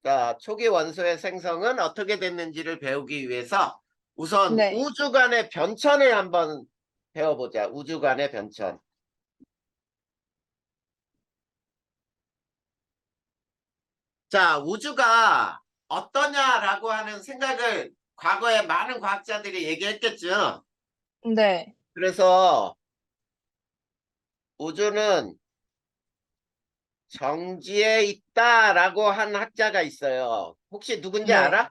자, 초기 원소의 생성은 어떻게 됐는지를 배우기 위해서 우선 네. 우주간의 변천을 한번 배워보자. 우주간의 변천. 자, 우주가 어떠냐라고 하는 생각을 과거에 많은 과학자들이 얘기했겠죠. 네. 그래서 우주는 정지에 있다라고 한 학자가 있어요. 혹시 누군지 네. 알아?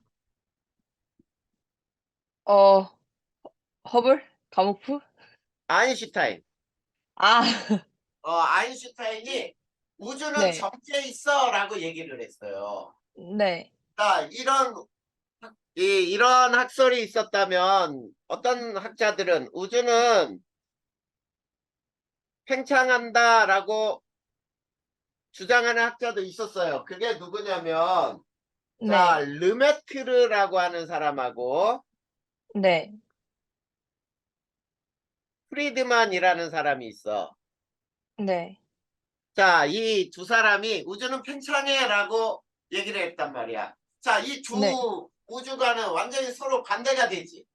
어, 허블? 가모프? 아인슈타인. 아, 아인슈타인이 우주는 네. 정지에 있어라고 얘기를 했어요. 네. 자, 이런 학설이 있었다면 어떤 학자들은 우주는 팽창한다라고 주장하는 학자도 있었어요. 그게 누구냐면, 자, 네. 르메트르라고 하는 사람하고 네. 프리드만이라는 사람이 있어. 네. 자, 이 두 사람이 우주는 팽창해라고 얘기를 했단 말이야. 자, 이 네. 두 우주관은 완전히 서로 반대가 되지.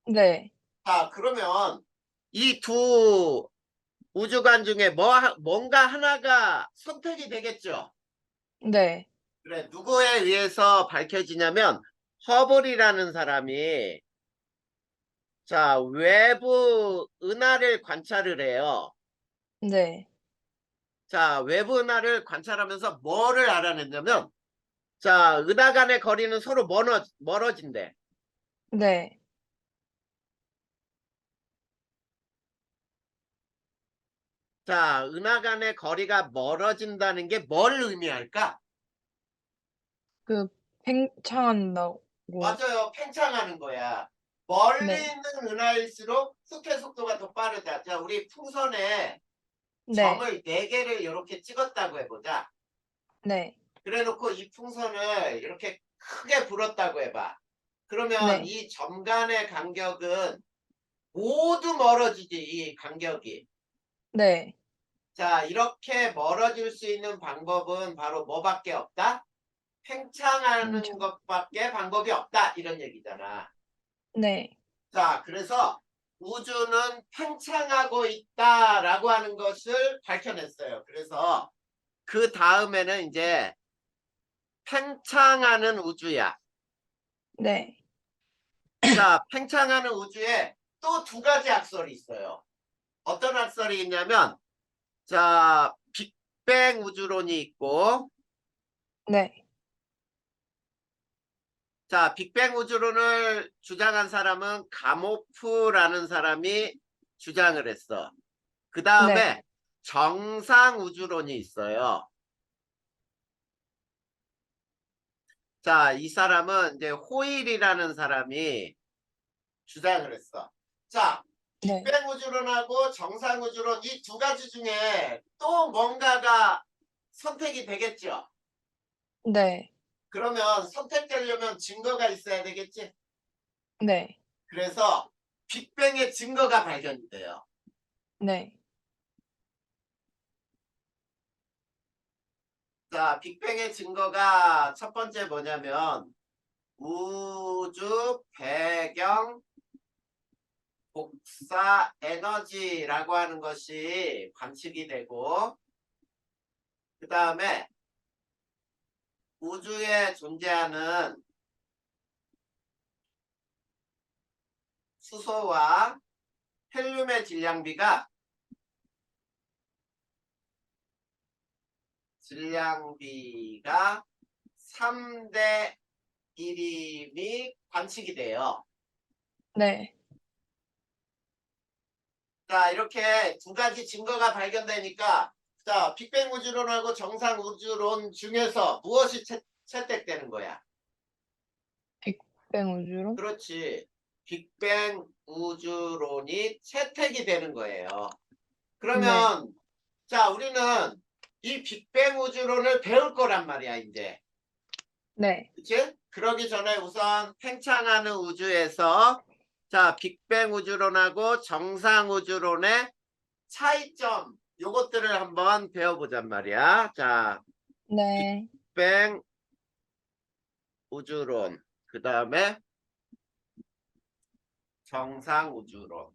네. 자, 그러면 이 두 우주관 중에 뭔가 하나가 선택이 되겠죠. 네. 그래, 누구에 의해서 밝혀지냐면 허블이라는 사람이 자, 외부 은하를 관찰을 해요. 네. 자, 외부 은하를 관찰하면서 뭐를 알아냈냐면 자, 은하 간의 거리는 서로 멀어진대. 네. 자, 은하 간의 거리가 멀어진다는 게 뭘 의미할까? 그 팽창한다고. 맞아요. 팽창하는 거야. 멀리 네. 있는 은하일수록 속해 속도가 더 빠르다. 자, 우리 풍선에 네. 점을 4개를 이렇게 찍었다고 해보자. 네. 그래 놓고 이 풍선을 이렇게 크게 불었다고 해봐. 그러면 네. 이 점 간의 간격은 모두 멀어지지, 이 간격이. 네. 자, 이렇게 멀어질 수 있는 방법은 바로 뭐밖에 없다? 팽창하는 팽창. 것밖에 방법이 없다. 이런 얘기잖아. 네. 자, 그래서 우주는 팽창하고 있다라고 하는 것을 밝혀냈어요. 그래서 그 다음에는 이제 팽창하는 우주야. 네. 자, 팽창하는 우주에 또 두 가지 학설이 있어요. 어떤 학설이 있냐면, 자, 빅뱅 우주론이 있고, 네. 자, 빅뱅 우주론을 주장한 사람은 가모프라는 사람이 주장을 했어. 그 네. 다음에 정상 우주론이 있어요. 자, 이 사람은 이제 호일이라는 사람이 주장을 했어. 자, 네. 빅뱅 우주론하고 정상 우주론 이 두 가지 중에 또 뭔가가 선택이 되겠죠. 네. 그러면 선택되려면 증거가 있어야 되겠지. 네. 그래서 빅뱅의 증거가 발견이 돼요. 네. 자, 빅뱅의 증거가 첫 번째 뭐냐면 우주 배경 복사 에너지라고 하는 것이 관측이 되고 그 다음에 우주에 존재하는 수소와 헬륨의 질량비가 3대 1임이 관측이 돼요. 네. 자, 이렇게 두 가지 증거가 발견되니까 자, 빅뱅 우주론하고 정상 우주론 중에서 무엇이 채택되는 거야? 빅뱅 우주론? 그렇지. 빅뱅 우주론이 채택이 되는 거예요. 네. 그러면 자, 우리는 이 빅뱅 우주론을 배울 거란 말이야, 이제. 네. 그치? 그러기 전에 우선 팽창하는 우주에서 자, 빅뱅 우주론하고 정상 우주론의 차이점 요것들을 한번 배워보잔 말이야. 자, 네. 빅뱅 우주론. 그 다음에 정상 우주론.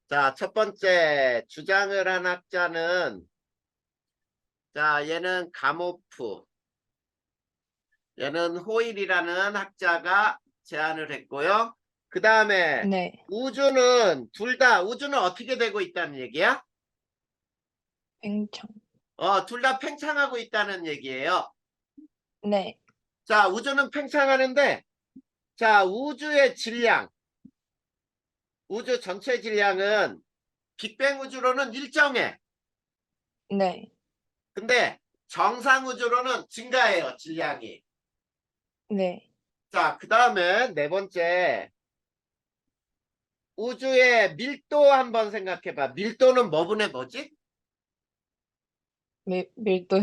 자, 첫 번째 주장을 한 학자는 자, 얘는 가모프. 얘는 호일이라는 학자가 제안을 했고요. 그 다음에 네. 우주는 둘 다 우주는 어떻게 되고 있다는 얘기야? 팽창. 둘 다 팽창하고 있다는 얘기예요. 네. 자, 우주는 팽창하는데 자, 우주의 질량, 우주 전체 질량은 빅뱅 우주로는 일정해. 네. 근데 정상 우주로는 증가해요, 질량이. 네. 자, 그 다음에 네 번째 우주의 밀도 한번 생각해봐. 밀도는 뭐분의 뭐지? 밀도요?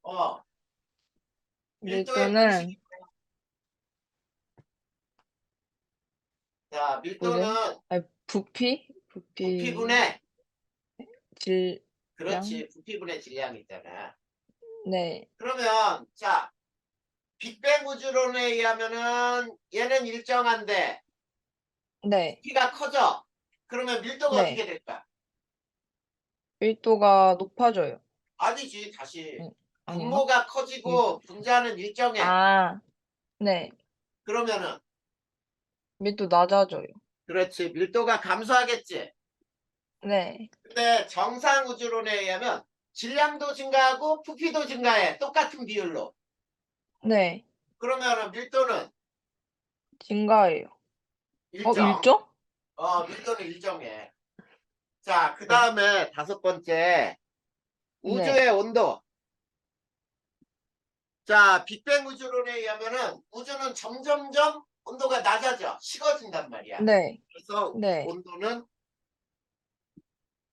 어, 밀도의 공식이 밀도는 자, 우주는 밀도는 부피 부피분의 질량? 그렇지, 부피분의 질량 있잖아. 네. 그러면 자, 빅뱅 우주론에 의하면은 얘는 일정한데 네. 부피가 커져. 그러면 밀도가 어떻게 네. 될까? 밀도가 높아져요. 아니지, 다시. 아닌가? 분모가 밀 커지고 분자는 일정해. 아. 네. 그러면은 밀도 낮아져요. 그렇지, 밀도가 감소하겠지. 네. 근데 정상 우주론에 의하면 질량도 증가하고 부피도 증가해. 똑같은 비율로. 네. 그러면은 밀도는 증가해요. 일정. 일정? 밀도는 일정해. 자, 그 네. 다음에 다섯 번째, 네. 우주의 온도. 자, 빅뱅 우주론에 의하면은 우주는 점점점 온도가 낮아져. 식어진단 말이야. 네. 그래서 네. 온도는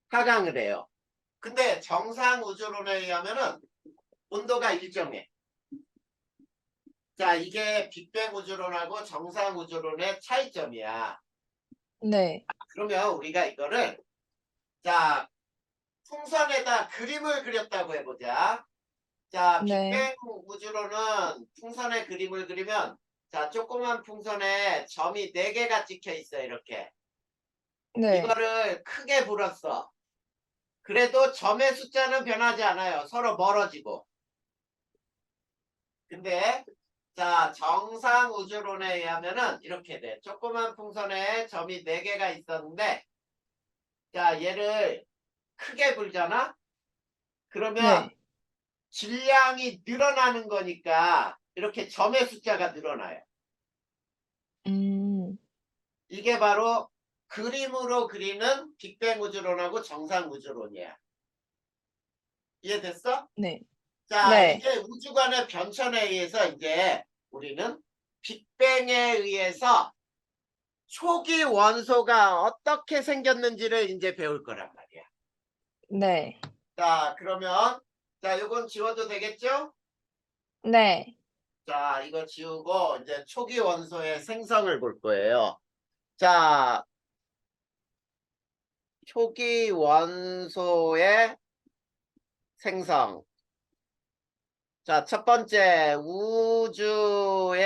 하강을 해요. 근데 정상 우주론에 의하면은 온도가 일정해. 자, 이게 빅뱅 우주론하고 정상 우주론의 차이점이야. 네. 그러면 우리가 이거를 자, 풍선에다 그림을 그렸다고 해보자. 자, 네. 빅뱅 우주론은 풍선에 그림을 그리면 자, 조그만 풍선에 점이 4개가 찍혀 있어, 이렇게. 네. 이거를 크게 불었어. 그래도 점의 숫자는 변하지 않아요. 서로 멀어지고. 근데 자, 정상 우주론에 의하면은 이렇게 돼. 조그만 풍선에 점이 4개가 있었는데 자, 얘를 크게 불잖아? 그러면 네. 질량이 늘어나는 거니까 이렇게 점의 숫자가 늘어나요. 음. 이게 바로 그림으로 그리는 빅뱅 우주론하고 정상 우주론이야. 이해됐어? 네. 자, 네. 이제 우주관의 변천에 의해서 이제 우리는 빅뱅에 의해서 초기 원소가 어떻게 생겼는지를 이제 배울 거란 말이야. 네. 자, 그러면 자, 요건 지워도 되겠죠? 네. 자, 이거 지우고 이제 초기 원소의 생성을 볼 거예요. 자, 초기 원소의 생성. 자, 첫 번째, 우주의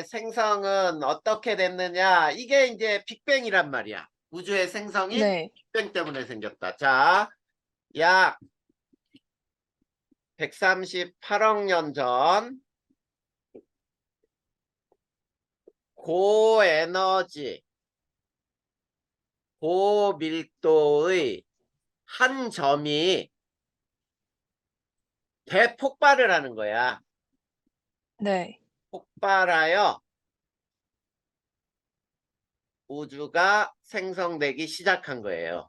생성은 어떻게 됐느냐? 이게 이제 빅뱅이란 말이야. 우주의 생성이 네. 빅뱅 때문에 생겼다. 자, 약 138억 년 전, 고에너지, 고밀도의 한 점이 대폭발을 하는 거야. 네. 폭발하여 우주가 생성되기 시작한 거예요.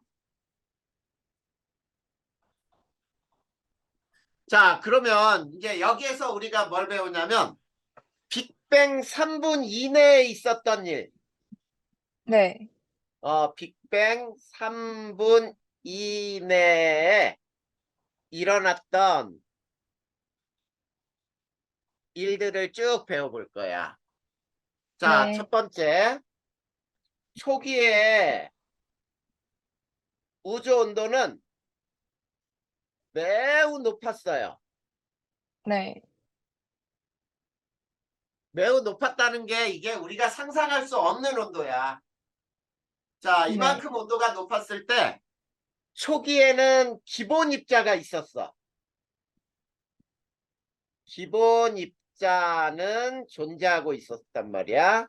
자, 그러면 이제 여기에서 우리가 뭘 배우냐면 빅뱅 3분 이내에 있었던 일. 네. 빅뱅 3분 이내에 일어났던 일들을 쭉 배워볼 거야. 자, 첫 네. 번째. 초기에 우주 온도는 매우 높았어요. 네. 매우 높았다는 게 이게 우리가 상상할 수 없는 온도야. 자, 네. 이만큼 온도가 높았을 때 초기에는 기본 입자가 있었어. 기본 입자는 존재하고 있었단 말이야.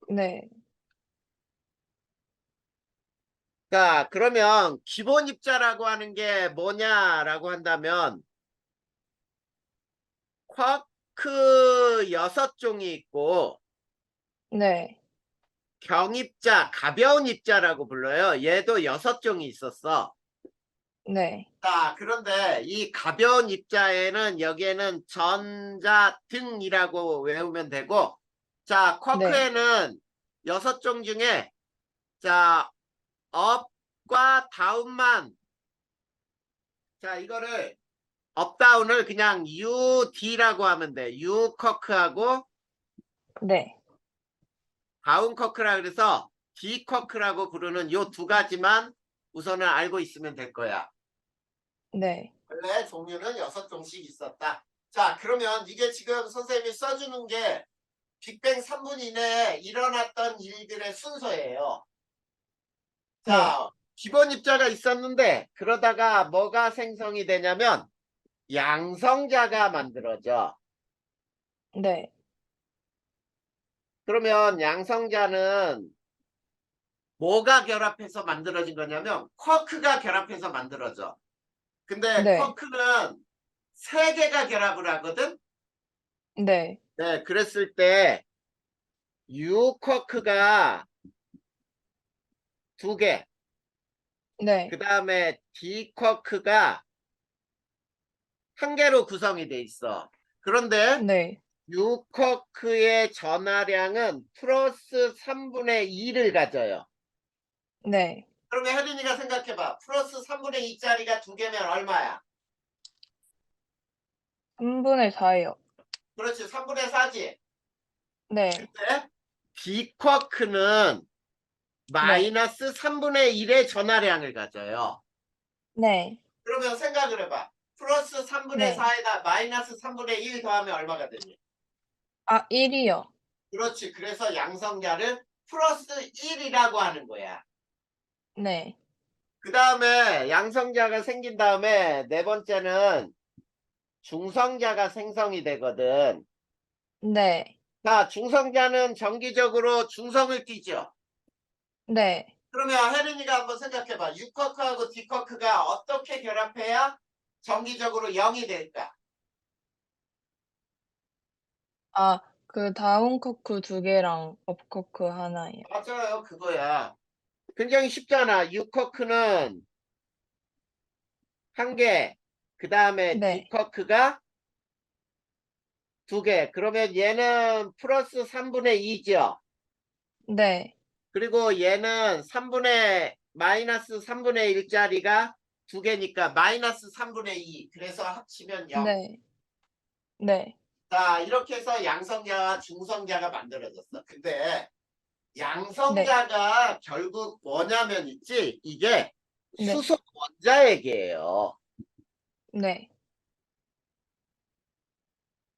네. 자, 그러면 기본 입자라고 하는 게 뭐냐라고 한다면 쿼크 6종이 있고 네. 경입자, 가벼운 입자라고 불러요. 얘도 6종이 있었어. 네. 자, 그런데 이 가벼운 입자에는 여기에는 전자등이라고 외우면 되고, 자, 네. 쿼크에는 6종 중에, 자, 업과 다운만, 자, 이거를, 업다운을 그냥 UD라고 하면 돼. U 쿼크하고 네. 다운 쿼크라 그래서 D 쿼크라고 부르는 요 두 가지만 우선은 알고 있으면 될 거야. 네. 원래 종류는 6종씩 있었다. 자, 그러면 이게 지금 선생님이 써주는 게 빅뱅 3분 이내에 일어났던 일들의 순서예요. 네. 자, 기본 입자가 있었는데 그러다가 뭐가 생성이 되냐면 양성자가 만들어져. 네. 그러면 양성자는 뭐가 결합해서 만들어진 거냐면 쿼크가 결합해서 만들어져. 근데 네. 쿼크는 3개가 결합을 하거든. 네. 네, 그랬을 때 U 쿼크가 2개, 그 네. 다음에 D 쿼크가 1개로 구성이 돼 있어. 그런데 네. U 쿼크의 전하량은 플러스 3분의 2를 가져요. 네. 그러면 혜린이가 생각해봐. 플러스 3분의 2짜리가 2개면 얼마야? 3분의 4요. 그렇지, 3분의 4지. 네. 근데 D 쿼크는 네. 마이너스 3분의 1의 전하량을 가져요. 네. 그러면 생각을 해봐. 플러스 3분의 네. 4에다 마이너스 3분의 1 더하면 얼마가 되니? 아, 1이요. 그렇지. 그래서 양성자를 플러스 1이라고 하는 거야. 네. 그 다음에 양성자가 생긴 다음에 네 번째는 중성자가 생성이 되거든. 네. 자, 중성자는 정기적으로 중성을 띠죠. 네. 그러면 혜린이가 한번 생각해봐. U쿼크하고 D쿼크가 어떻게 결합해야 정기적으로 0이 될까? 아, 그 다운 커크 2개랑 업 커크 하나요. 맞아요. 그거야. 굉장히 쉽잖아. U쿼크는 1개, 그 다음에 네. D쿼크가 2개. 그러면 얘는 플러스 3분의 2죠. 네. 그리고 얘는 마이너스 3분의 1짜리가 2개니까 마이너스 3분의 2. 그래서 합치면 0. 네. 네. 자, 이렇게 해서 양성자와 중성자가 만들어졌어. 근데 네. 양성자가 결국 뭐냐면 있지? 이게 네. 수소 원자핵이에요. 네.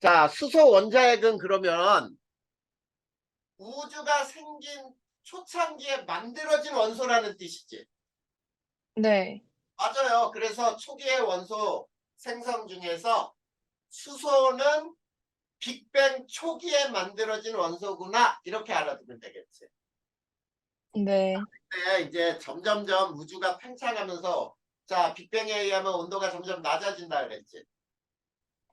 자, 수소 원자핵은 그러면 우주가 생긴 초창기에 만들어진 원소라는 뜻이지. 네. 맞아요. 그래서 초기의 원소 생성 중에서 수소는 빅뱅 초기에 만들어진 원소구나. 이렇게 알아두면 되겠지. 네. 근데 이제 점점점 우주가 팽창하면서 자, 빅뱅에 의하면 온도가 점점 낮아진다 그랬지.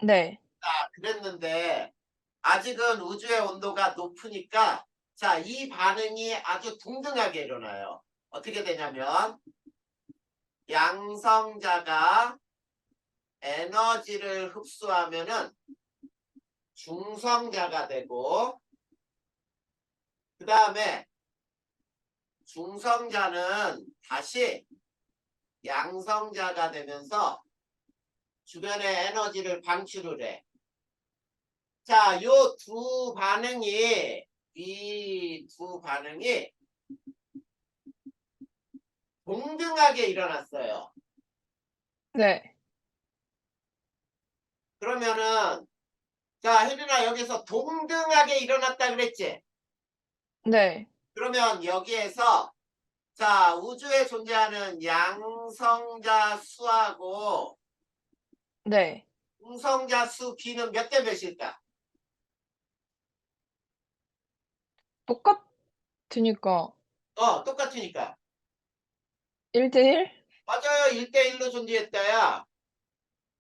네. 자, 그랬는데 아직은 우주의 온도가 높으니까 자, 이 반응이 아주 동등하게 일어나요. 어떻게 되냐면 양성자가 에너지를 흡수하면은 중성자가 되고 그 다음에 중성자는 다시 양성자가 되면서 주변에 에너지를 방출을 해. 자, 요 두 반응이 이 두 반응이 동등하게 일어났어요. 네. 그러면은 자, 혜린아, 여기서 동등하게 일어났다 그랬지? 네. 그러면 여기에서 자, 우주에 존재하는 양성자 수하고 네. 중성자 수 B는 몇 대 몇일까? 똑같으니까 똑같으니까. 1대1? 맞아요. 1대1로 존재했다야.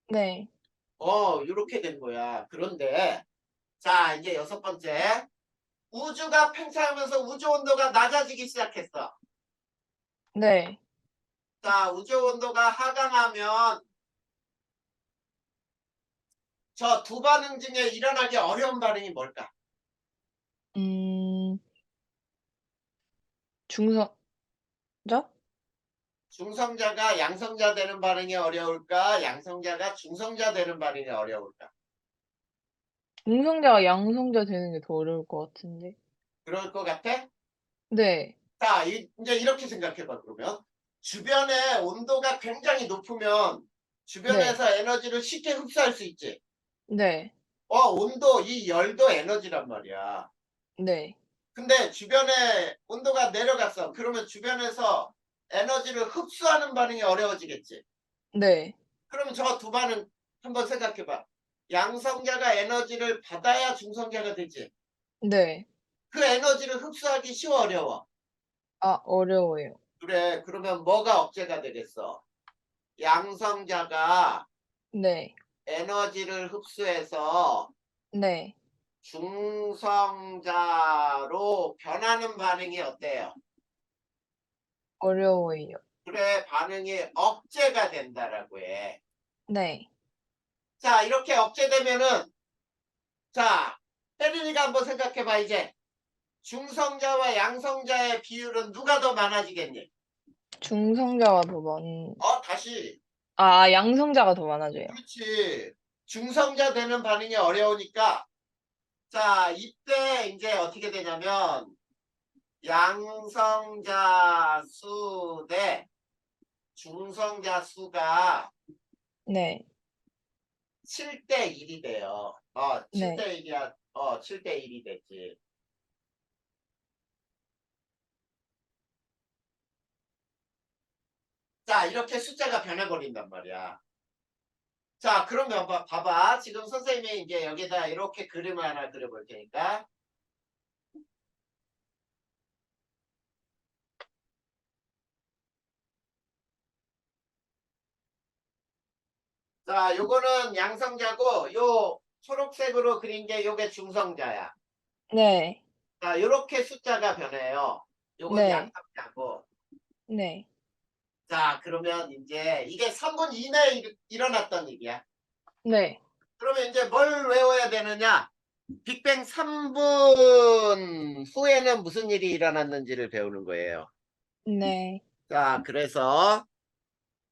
네. 이렇게 된 거야. 그런데 자, 이제 여섯 번째. 우주가 팽창하면서 우주 온도가 낮아지기 시작했어. 네. 자, 우주 온도가 하강하면 저 두 반응 중에 일어나기 어려운 반응이 뭘까? 음, 중성자? 중성자가 양성자 되는 반응이 어려울까? 양성자가 중성자 되는 반응이 어려울까? 중성자가 양성자 되는 게 더 어려울 것 같은데. 그럴 것 같아? 네. 자, 이제 이렇게 생각해봐, 그러면. 주변의 온도가 굉장히 높으면 네. 주변에서 에너지를 쉽게 흡수할 수 있지. 네. 온도, 이 열도 에너지란 말이야. 네. 근데 주변에 온도가 내려갔어. 그러면 주변에서 에너지를 흡수하는 반응이 어려워지겠지. 네. 그러면 저 두 반응 한번 생각해봐. 양성자가 에너지를 받아야 중성자가 되지. 네. 그 에너지를 흡수하기 쉬워, 어려워? 아, 어려워요. 그래, 그러면 뭐가 억제가 되겠어? 양성자가 네. 에너지를 흡수해서 네. 중성자로 변하는 반응이 어때요? 어려워요. 그래, 반응이 억제가 된다라고 해. 네. 자, 이렇게 억제되면은, 자, 혜린이가 한번 생각해봐, 이제. 중성자와 양성자의 비율은 누가 더 많아지겠니? 중성자가 더 많 다시. 양성자가 더 많아져요. 그렇지. 중성자 되는 반응이 어려우니까, 자, 이때 이제 어떻게 되냐면, 양성자 수 대 중성자 수가 네. 7대 1이 돼요. 네. 7대 1이야. 7대 1이 됐지. 자, 이렇게 숫자가 변해버린단 말이야. 자, 그러면 봐봐. 지금 선생님이 이제 여기다 이렇게 그림을 하나 그려볼 테니까. 자, 요거는 양성자고, 요 초록색으로 그린 게 요게 중성자야. 네. 자, 요렇게 숫자가 변해요. 요건 네. 양성자고. 네. 자, 그러면 이제 이게 3분 이내에 일어났던 일이야. 네. 그러면 이제 뭘 외워야 되느냐? 빅뱅 3분 후에는 무슨 일이 일어났는지를 배우는 거예요. 네. 자, 그래서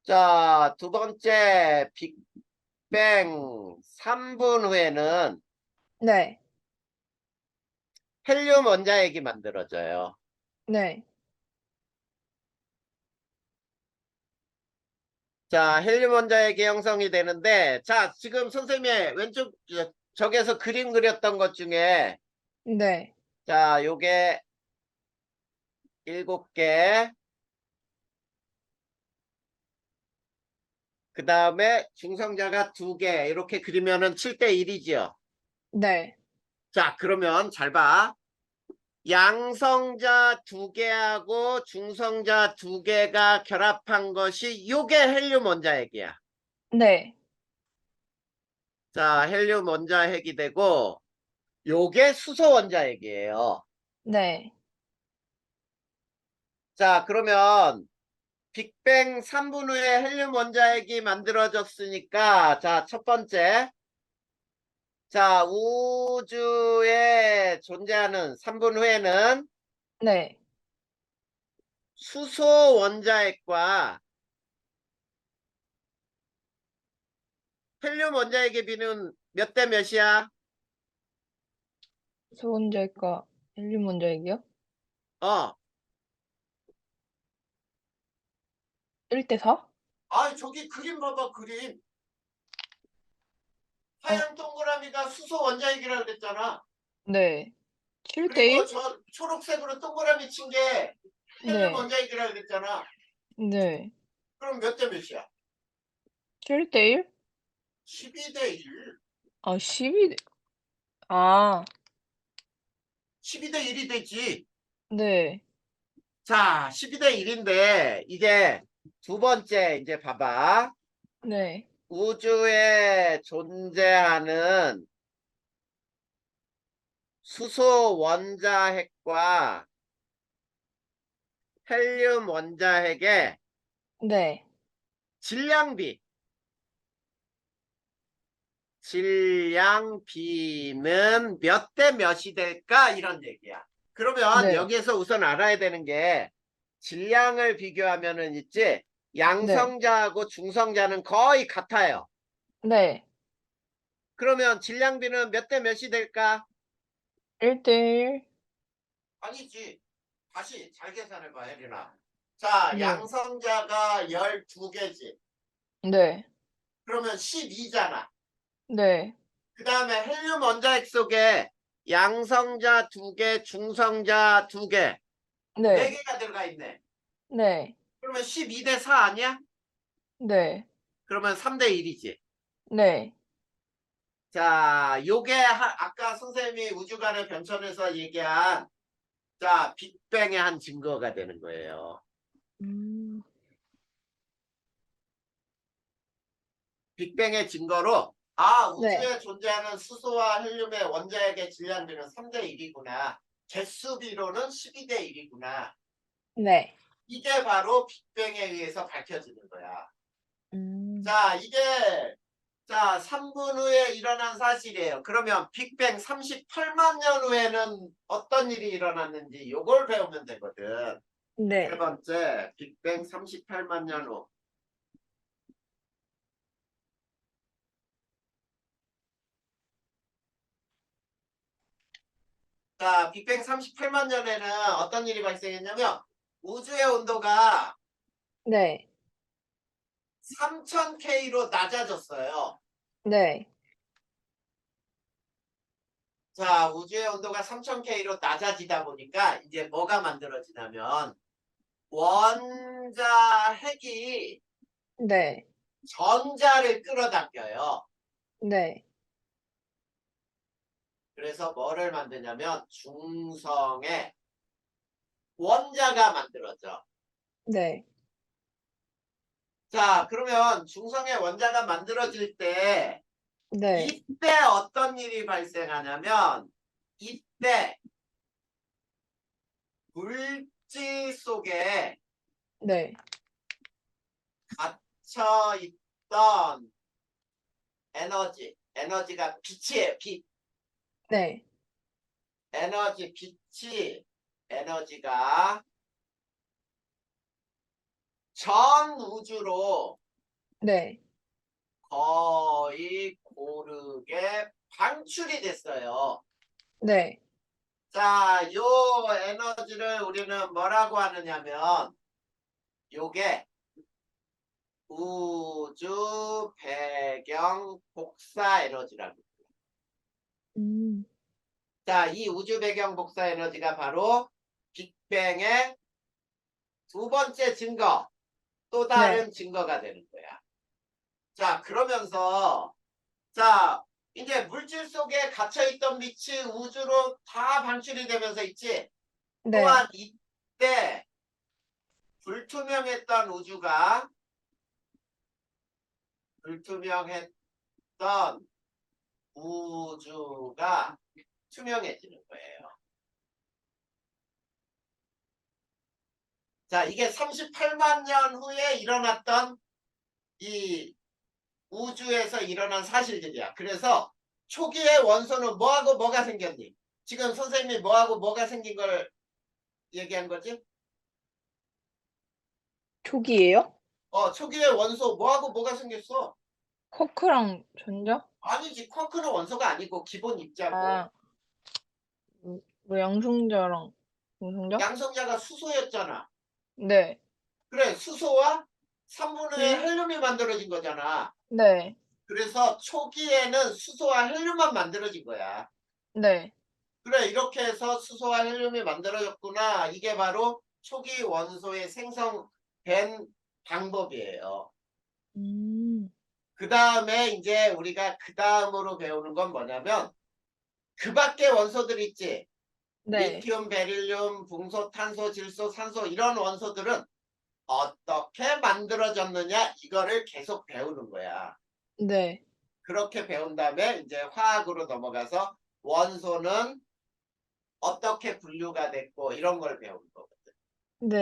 자, 두 번째 빅뱅 3분 후에는 네. 헬륨 원자핵이 만들어져요. 네. 자, 헬륨 원자핵이 형성이 되는데, 자, 지금 선생님의 왼쪽 저기에서 그림 그렸던 것 중에, 네. 자, 요게 7개, 그 다음에 중성자가 2개, 이렇게 그리면은 7대 1이지요. 네. 자, 그러면 잘 봐. 양성자 2개하고 중성자 2개가 결합한 것이 요게 헬륨 원자핵이야. 네. 자, 헬륨 원자핵이 되고, 요게 수소 원자핵이에요. 네. 자, 그러면 빅뱅 3분 후에 헬륨 원자핵이 만들어졌으니까, 자, 첫 번째. 자, 우주에 존재하는 3분 후에는 네. 수소 원자핵과 헬륨 원자핵의 비는 몇 대 몇이야? 소원자일까? 헬륨 원자이기요? 어. 1대 4? 저기 그림 봐봐, 그림. 어, 하얀 동그라미가 수소 원자핵이라고 그랬잖아. 네. 그리고 7대1? 저 초록색으로 동그라미 친 게 헬륨 네. 원자핵이라고 그랬잖아. 네. 그럼 몇 대 몇이야? 7대1? 12대 1. 아, 12대, 아, 12대 1이 되지. 네. 자, 12대 1인데 이제 두 번째 이제 봐봐. 네. 우주에 존재하는 수소 원자핵과 헬륨 원자핵의 네. 질량비. 질량비는 몇 대 몇이 될까? 이런 얘기야. 그러면 네. 여기에서 우선 알아야 되는 게 질량을 비교하면은 있지 네. 양성자하고 중성자는 거의 같아요. 네. 그러면 질량비는 몇 대 몇이 될까? 1대1? 아니지. 다시 잘 계산해봐, 혜린아. 자, 네. 양성자가 12개지. 네. 그러면 12잖아. 네. 그 다음에 헬륨 원자핵 속에 양성자 2개, 중성자 2개, 네. 4개가 들어가 있네. 네. 그러면 12대 4 아니야? 네. 그러면 3대 1이지. 네. 자, 요게 아까 선생님이 우주간의 변천에서 얘기한 자, 빅뱅의 한 증거가 되는 거예요. 음. 빅뱅의 증거로 네. 우주에 존재하는 수소와 헬륨의 원자핵의 질량비는 3대 1이구나. 개수비로는 12대 1이구나. 네. 이게 바로 빅뱅에 의해서 밝혀지는 거야. 음. 자, 이게 자, 3분 후에 일어난 사실이에요. 그러면 빅뱅 38만 년 후에는 어떤 일이 일어났는지 요걸 배우면 되거든. 세 네. 번째, 빅뱅 38만 년 후. 자, 빅뱅 38만 년에는 어떤 일이 발생했냐면 우주의 온도가 네. 3000K로 낮아졌어요. 네. 자, 우주의 온도가 3000K로 낮아지다 보니까 이제 뭐가 만들어지냐면 원자핵이 네. 전자를 끌어당겨요. 네. 그래서 뭐를 만드냐면 중성의 원자가 만들어져. 네. 자, 그러면 중성의 원자가 만들어질 때 네. 이때 어떤 일이 발생하냐면 이때 물질 속에 네. 갇혀 있던 에너지가 빛이에요. 빛. 네. 빛이 에너지가 전 우주로 네. 거의 고르게 방출이 됐어요. 네. 자, 요 에너지를 우리는 뭐라고 하느냐면 요게 우주 배경 복사 에너지라고. 음. 자, 이 우주 배경 복사 에너지가 바로 빅뱅의 두 번째 증거, 또 네. 다른 증거가 되는 거야. 자, 그러면서 자, 이제 물질 속에 갇혀있던 빛이 우주로 다 방출이 되면서 있지. 네. 또한 이때 불투명했던 불투명했던 우주가 투명해지는 거예요. 자, 이게 38만 년 후에 일어났던 이 우주에서 일어난 사실들이야. 그래서 초기의 원소는 뭐하고 뭐가 생겼니? 지금 선생님이 뭐하고 뭐가 생긴 걸 얘기한 거지? 초기예요? 초기의 원소 뭐하고 뭐가 생겼어? 쿼크랑 전자? 아니지, 쿼크는 원소가 아니고 기본 입자고. 아, 뭐 양성자랑 중성자? 양성자가 수소였잖아. 네. 그래, 수소와 3분의 헬륨? 헬륨이 만들어진 거잖아. 네. 그래서 초기에는 수소와 헬륨만 만들어진 거야. 네. 그래, 이렇게 해서 수소와 헬륨이 만들어졌구나. 이게 바로 초기 원소의 생성된 방법이에요. 음. 그 다음에 이제 우리가 그 다음으로 배우는 건 뭐냐면 그 밖에 원소들 있지. 네. 리튬, 베릴륨, 붕소, 탄소, 질소, 산소 이런 원소들은 어떻게 만들어졌느냐 이거를 계속 배우는 거야. 네. 그렇게 배운 다음에 이제 화학으로 넘어가서 원소는 어떻게 분류가 됐고 이런 걸 배우는 거거든.